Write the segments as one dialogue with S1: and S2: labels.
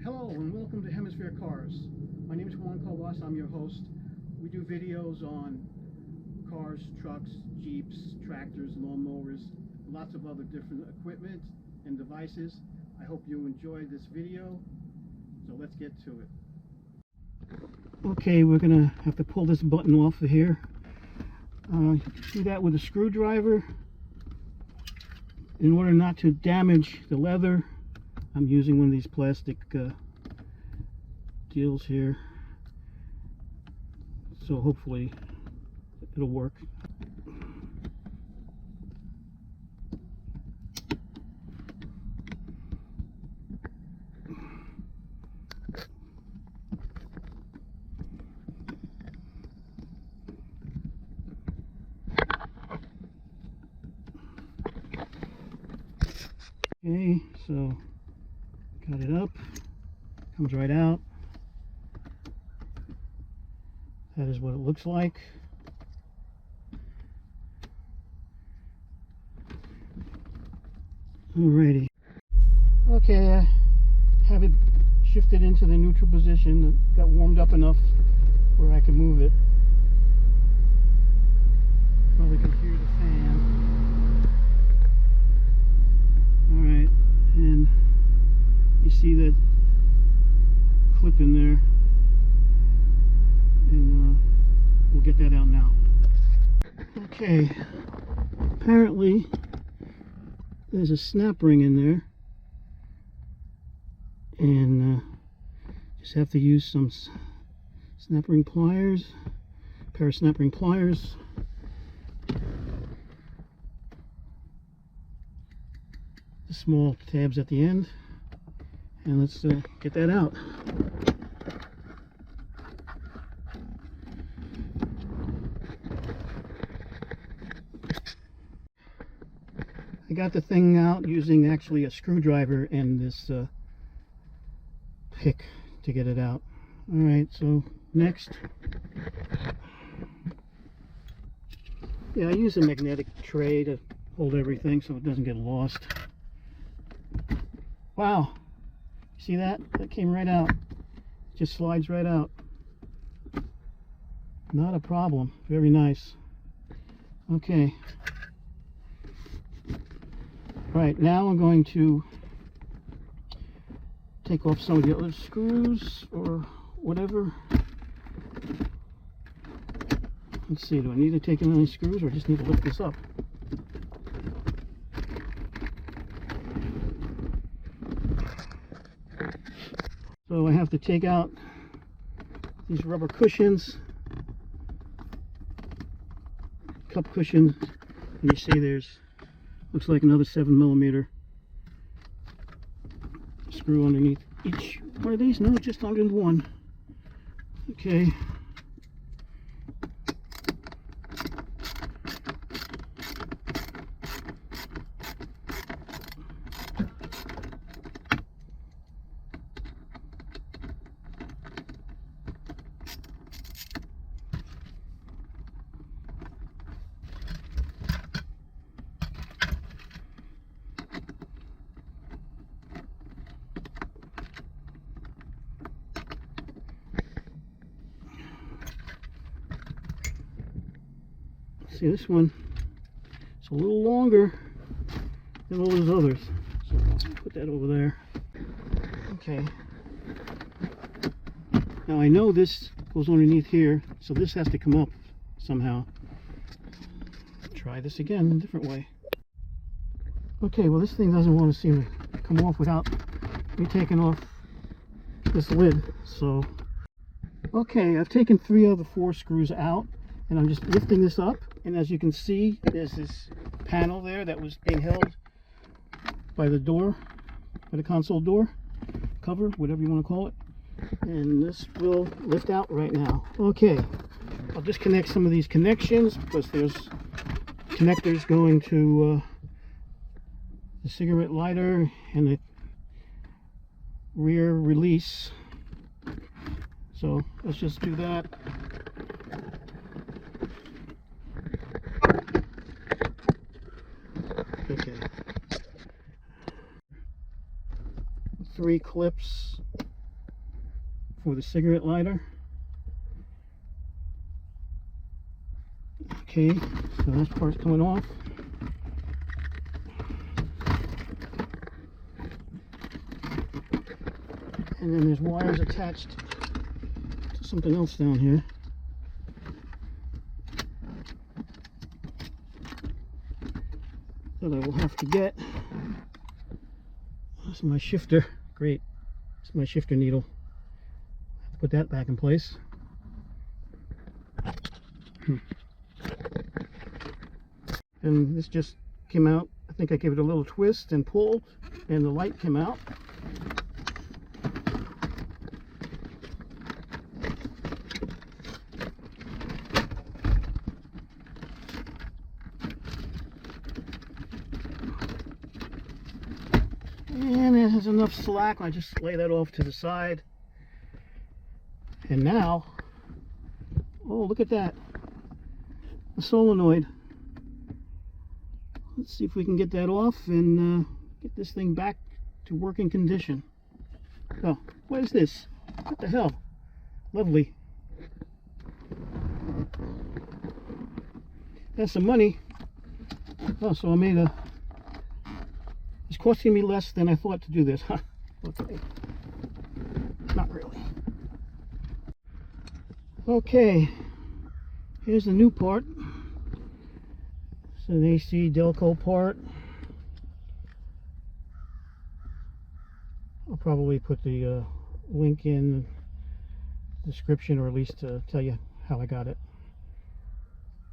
S1: Hello and welcome to Hemisphere Cars. My name is Juan Cobas, I'm your host. We do videos on cars, trucks, jeeps, tractors, lawnmowers, lots of other different equipment and devices. I hope you enjoy this video, so let's get to it. Okay, we're gonna have to pull this button off of here. Do that with a screwdriver. In order not to damage the leather, I'm using one of these plastic deals here, so hopefully it'll work. Okay, so got it up, comes right out. That is what it looks like. Alrighty. Okay, I have it shifted into the neutral position. It got warmed up enough where I can move it. Probably can hear the fan. Alright, and you see that clip in there, and we'll get that out now. Okay, apparently there's a snap ring in there, and just have to use some snap ring pliers, a pair of snap ring pliers. The small tabs at the end, and let's get that out. I got the thing out using actually a screwdriver and this pick to get it out. Alright, so next, I use a magnetic tray to hold everything so it doesn't get lost. Wow, see that? That came right out. Just slides right out. Not a problem. Very nice. Okay. Right, now I'm going to take off some of the other screws or whatever. Let's see, do I need to take in any screws or just need to lift this up? So I have to take out these rubber cushions, cup cushions, and you see there's, looks like another 7mm screw underneath each one of these. No, just under one. Okay. See, this one is a little longer than all those others, so I'll put that over there. Okay, now I know this goes underneath here, so this has to come up somehow. Try this again a different way. Okay, well, this thing doesn't want to seem to come off without me taking off this lid. So okay, I've taken 3 of the 4 screws out, and I'm just lifting this up, and as you can see, there's this panel there that was being held by the door, by the console door cover, whatever you want to call it, and this will lift out right now. Okay, I'll disconnect some of these connections because there's connectors going to the cigarette lighter and the rear release, so let's just do that. Okay. 3 clips for the cigarette lighter. Okay, so this part's coming off. And then there's wires attached to something else down here. That I will have to get. That's my shifter. Great. It's my shifter needle. Have to put that back in place. And this just came out. I think I gave it a little twist and pull, and the light came out. And it has enough slack. I just lay that off to the side. And now, oh, look at that. A solenoid. Let's see if we can get that off and get this thing back to working condition. Oh, what is this? What the hell? Lovely. That's some money. Oh, so I made a... It's costing me less than I thought to do this. Huh? Okay. Not really. Okay. Here's the new part. It's an AC Delco part. I'll probably put the link in the description, or at least tell you how I got it.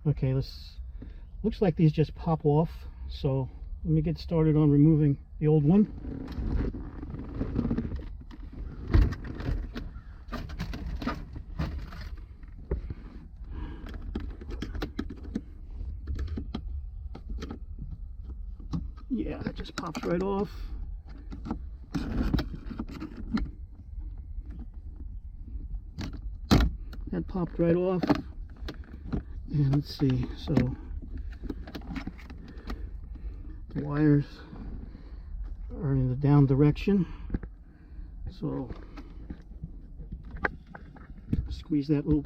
S1: Okay, looks like these just pop off, so let me get started on removing the old one. Yeah, that just pops right off. That popped right off. And let's see, so the wires are in the down direction. So squeeze that little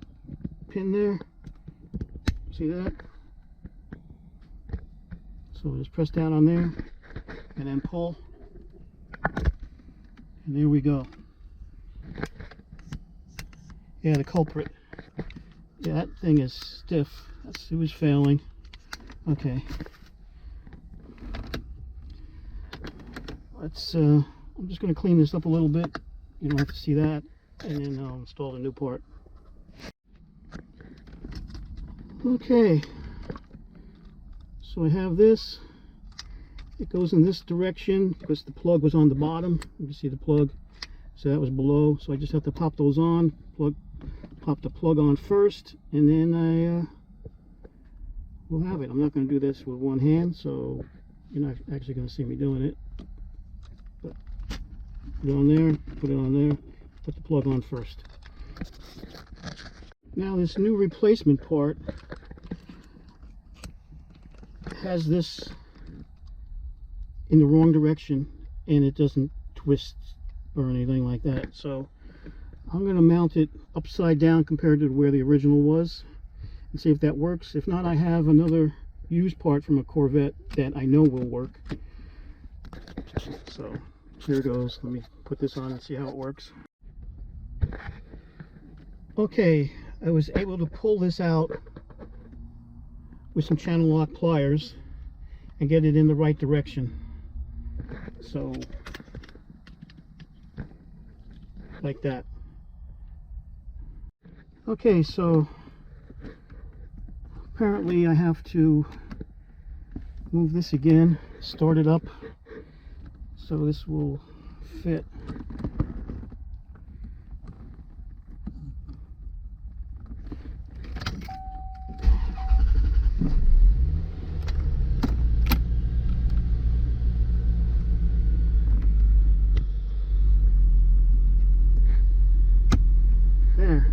S1: pin there. See that? So just press down on there and then pull. And there we go. Yeah, the culprit. Yeah, that thing is stiff. It was failing. Okay. Let's I'm just going to clean this up a little bit. You don't have to see that. And then I'll install the new part. Okay. So I have this. It goes in this direction because the plug was on the bottom. You can see the plug. So that was below. So I just have to pop those on. Pop the plug on first, and then I will have it. I'm not going to do this with one hand, so you're not actually going to see me doing it. But put it on there, put it on there, put the plug on first. Now this new replacement part has this in the wrong direction, and it doesn't twist or anything like that. So I'm going to mount it upside down compared to where the original was and see if that works. If not, I have another used part from a Corvette that I know will work. So here goes. Let me put this on and see how it works. Okay, I was able to pull this out with some channel lock pliers and get it in the right direction. So like that. Okay, so apparently I have to move this again, start it up so this will fit. There.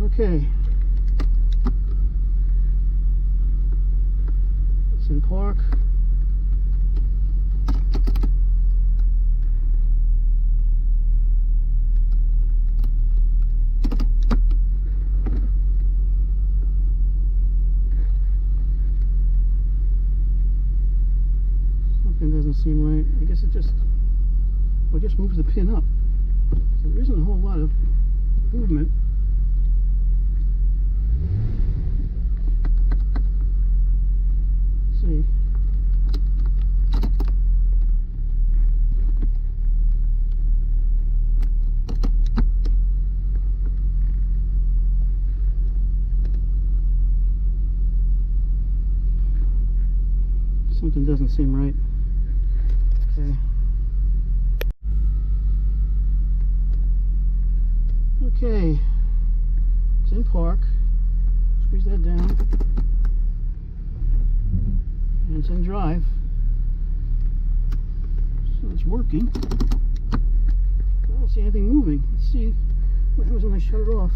S1: Okay. It's in park. seem right. I guess it just moves the pin up. So there isn't a whole lot of movement. Let's see. Something doesn't seem right. Okay. Okay. It's in park. Squeeze that down. And it's in drive. So it's working. I don't see anything moving. Let's see what happens when I shut it off.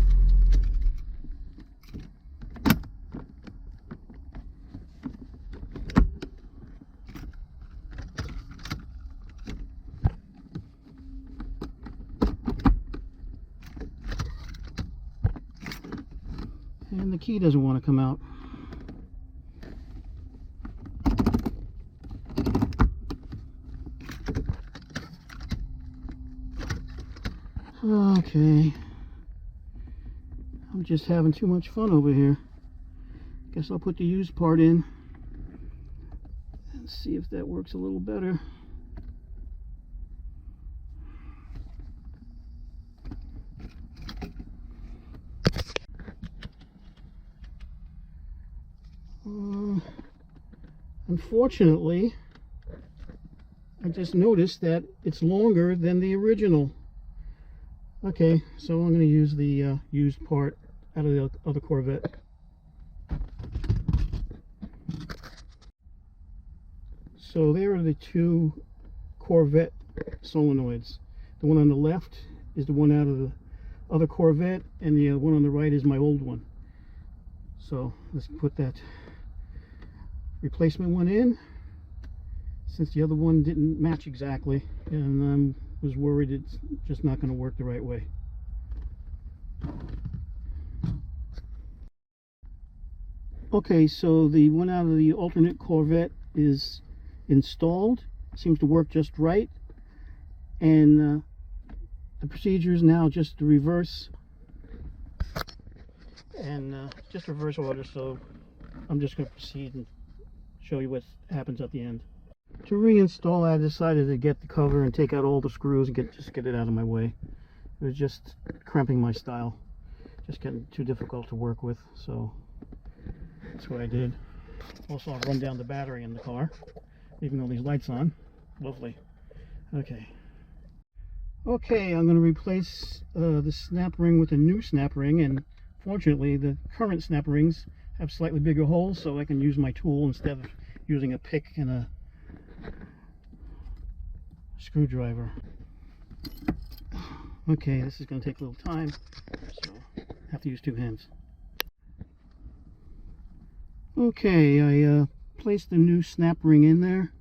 S1: And the key doesn't want to come out. Okay. I'm just having too much fun over here. Guess I'll put the used part in and see if that works a little better. Unfortunately, I just noticed that it's longer than the original. Okay, so I'm going to use the used part out of the other Corvette. So there are the two Corvette solenoids. The one on the left is the one out of the other Corvette, and the one on the right is my old one. So let's put that replacement one in, since the other one didn't match exactly, and I was worried it's just not going to work the right way. Okay, so the one out of the alternate Corvette is installed. Seems to work just right, and the procedure is now just to reverse, and just reverse order. So I'm just going to proceed and show you what happens at the end. To reinstall, I decided to get the cover and take out all the screws and just get it out of my way. It was just cramping my style, just getting too difficult to work with, so that's what I did. Also, I'll run down the battery in the car, leaving all these lights on. Lovely. Okay, I'm going to replace the snap ring with a new snap ring, and fortunately the current snap rings have slightly bigger holes, so I can use my tool instead of using a pick and a screwdriver. Okay, this is going to take a little time, so I have to use two hands. Okay, I placed the new snap ring in there,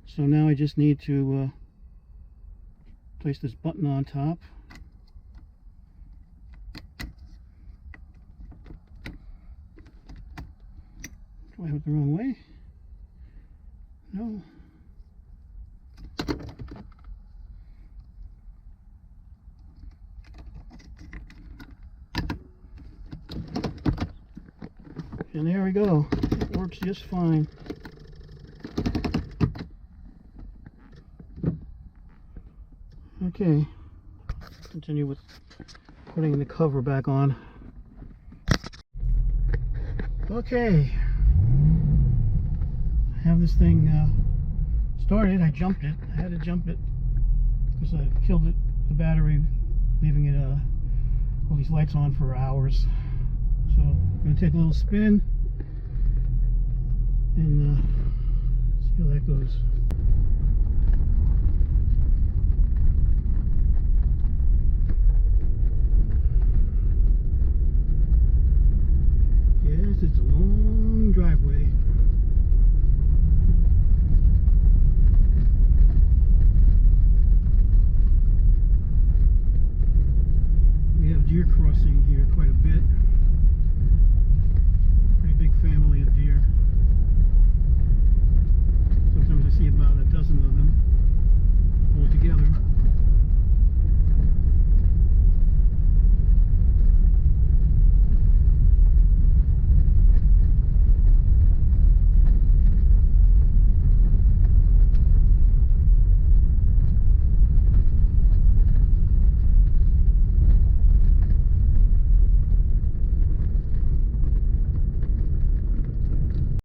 S1: so now I just need to place this button on top. Do I have it the wrong way? No. And there we go. It works just fine. Okay. Continue with putting the cover back on. Okay. I have this thing started. I jumped it. I had to jump it because I killed it, the battery, leaving it all these lights on for hours. So I'm going to take a little spin and see how that goes. Yes, it's a long driveway. We have deer crossing here quite a bit.